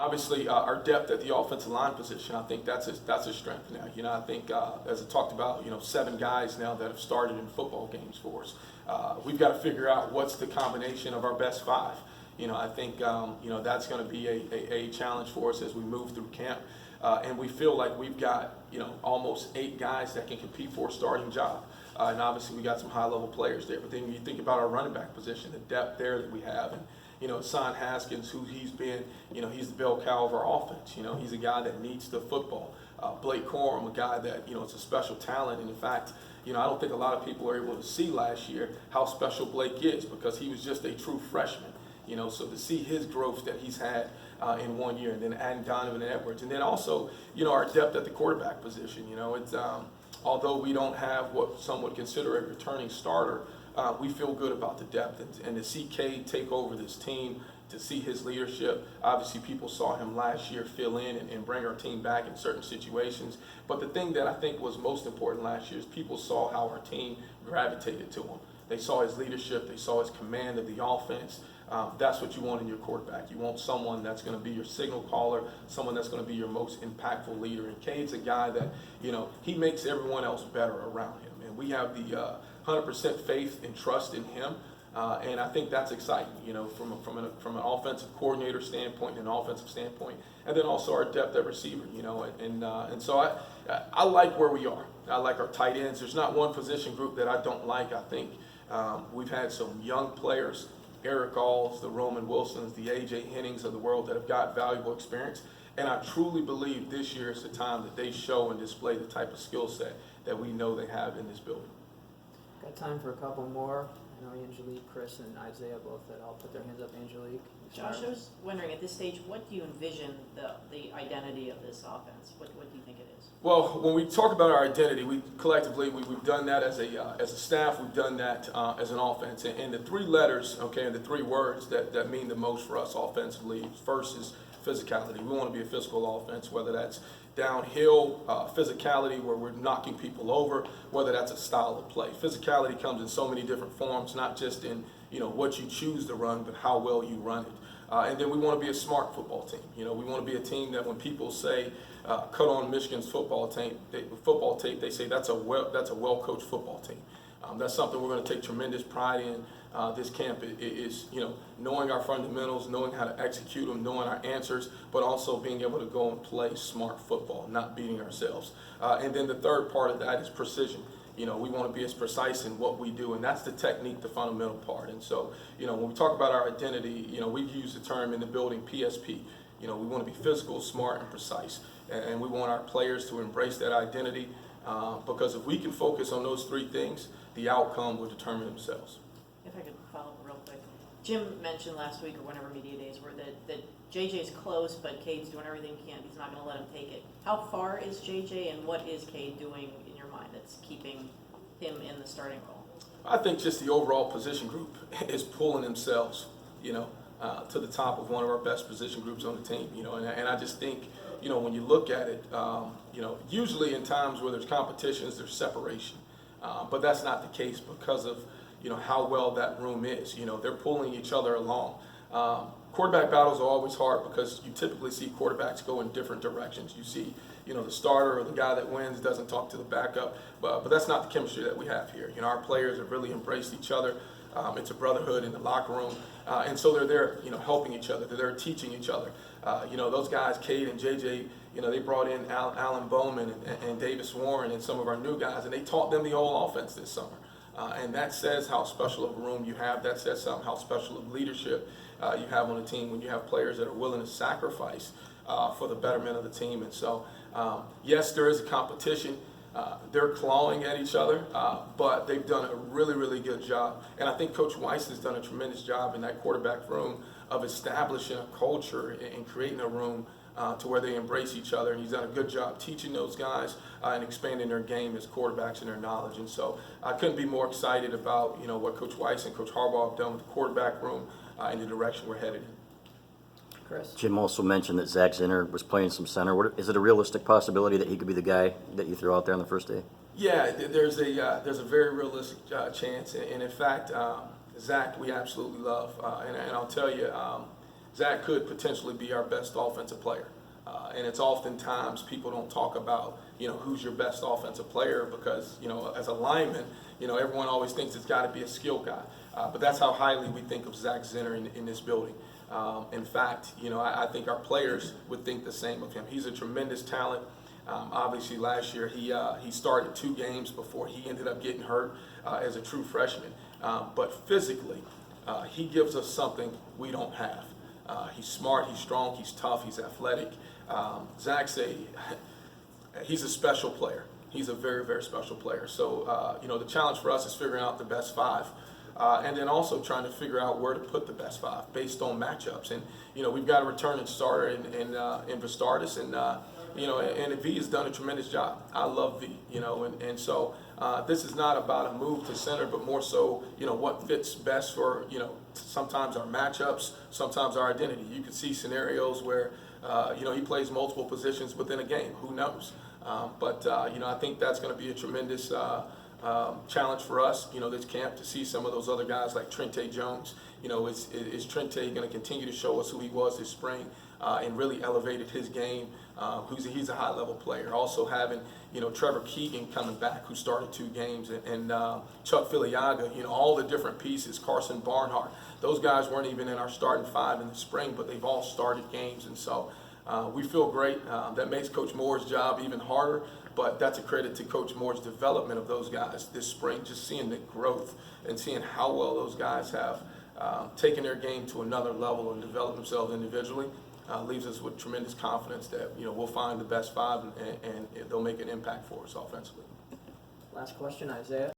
obviously, our depth at the offensive line position, I think that's a strength now. I think, as I talked about, 7 guys now that have started in football games for us. We've got to figure out what's the combination of our best 5. I think, that's going to be a challenge for us as we move through camp. And we feel like we've got, almost 8 guys that can compete for a starting job. And obviously we got some high-level players there. But then when you think about our running back position, the depth there that we have, and Son Haskins, who he's been, he's the bell cow of our offense. He's a guy that needs the football. Blake Corum, a guy that, is a special talent. And in fact, I don't think a lot of people were able to see last year how special Blake is, because he was just a true freshman. So to see his growth that he's had in 1 year, and then adding Donovan and Edwards. And then also, our depth at the quarterback position. It's although we don't have what some would consider a returning starter, we feel good about the depth, and to see Cade take over this team, to see his leadership. Obviously, people saw him last year fill in and bring our team back in certain situations. But the thing that I think was most important last year is people saw how our team gravitated to him. They saw his leadership. They saw his command of the offense. That's what you want in your quarterback. You want someone that's going to be your signal caller, someone that's going to be your most impactful leader. And Cade's a guy that, he makes everyone else better around him. And we have the 100% faith and trust in him. And I think that's exciting, from an offensive coordinator standpoint and an offensive standpoint. And then also our depth at receiver, and so I like where we are. I like our tight ends. There's not one position group that I don't like. I think we've had some young players, Eric Alls, the Roman Wilsons, the A.J. Hennings of the world that have got valuable experience. And I truly believe this year is the time that they show and display the type of skill set that we know they have in this building. Got time for a couple more. I know Angelique, Chris, and Isaiah both that all put their hands up. Angelique. Josh, I was wondering, at this stage, what do you envision the identity of this offense? What do you think it is? Well, when we talk about our identity, we've done that as a staff. We've done that as an offense. And the 3 letters, and the 3 words that mean the most for us offensively, first is physicality. We want to be a physical offense, whether that's downhill physicality where we're knocking people over, whether that's a style of play. Physicality comes in so many different forms, not just in what you choose to run, but how well you run it. And then we want to be a smart football team. We want to be a team that when people say cut on Michigan's football tape, they say that's a well-coached football team. That's something we're going to take tremendous pride in. This camp is knowing our fundamentals, knowing how to execute them, knowing our answers, but also being able to go and play smart football, not beating ourselves. And then the third part of that is precision. We want to be as precise in what we do, and that's the technique, the fundamental part. And so, when we talk about our identity, we've used the term in the building PSP. We want to be physical, smart, and precise. And we want our players to embrace that identity because if we can focus on those 3 things, the outcome will determine themselves. If I could follow up real quick. Jim mentioned last week or whenever media days were that JJ's close, but Cade's doing everything he can. He's not going to let him take it. How far is JJ, and what is Cade doing in your mind that's keeping him in the starting role? I think just the overall position group is pulling themselves, to the top of one of our best position groups on the team, and I just think, when you look at it, usually in times where there's competitions, there's separation, but that's not the case because of, how well that room is. They're pulling each other along. Quarterback battles are always hard because you typically see quarterbacks go in different directions. You see, the starter or the guy that wins doesn't talk to the backup, but that's not the chemistry that we have here. Our players have really embraced each other. It's a brotherhood in the locker room, and so they're there, helping each other. They're there teaching each other. Those guys, Cade and JJ, they brought in Alan Bowman and Davis Warren and some of our new guys, and they taught them the whole offense this summer. And that says how special of a room you have. That says something how special of leadership you have on the team when you have players that are willing to sacrifice for the betterment of the team. And so, yes, there is a competition. They're clawing at each other, but they've done a really, really good job. And I think Coach Weiss has done a tremendous job in that quarterback room of establishing a culture and creating a room to where they embrace each other. And he's done a good job teaching those guys and expanding their game as quarterbacks and their knowledge. And so I couldn't be more excited about what Coach Weiss and Coach Harbaugh have done with the quarterback room and the direction we're headed in. Chris. Jim also mentioned that Zak Zinter was playing some center. Is it a realistic possibility that he could be the guy that you throw out there on the first day? Yeah, there's a very realistic chance, and in fact, Zach we absolutely love, and I'll tell you, Zach could potentially be our best offensive player. And it's oftentimes people don't talk about, who's your best offensive player because, as a lineman, everyone always thinks it's got to be a skill guy. But that's how highly we think of Zak Zinter in this building. In fact, I think our players would think the same of him. He's a tremendous talent. Obviously, last year he started 2 games before he ended up getting hurt as a true freshman. But physically, he gives us something we don't have. He's smart, he's strong, he's tough, he's athletic. Zach's he's a special player. He's a very, very special player. So, the challenge for us is figuring out the best 5. And then also trying to figure out where to put the best 5 based on matchups. And, we've got a returning starter in Vistardis, and V has done a tremendous job. I love V, and so this is not about a move to center, but more so, what fits best for, sometimes our matchups, sometimes our identity. You can see scenarios where, he plays multiple positions within a game. Who knows? But I think that's going to be a tremendous challenge for us, this camp, to see some of those other guys like Trente Jones. Is Trente going to continue to show us who he was this spring and really elevated his game? He's a high-level player. Also having, Trevor Keegan coming back, who started 2 games, and Chuck Filiaga, all the different pieces, Carson Barnhart. Those guys weren't even in our starting 5 in the spring, but they've all started games, and so we feel great. That makes Coach Moore's job even harder, but that's a credit to Coach Moore's development of those guys this spring, just seeing the growth and seeing how well those guys have taken their game to another level and developed themselves individually. Leaves us with tremendous confidence that we'll find the best 5 and they'll make an impact for us offensively. Last question, Isaiah.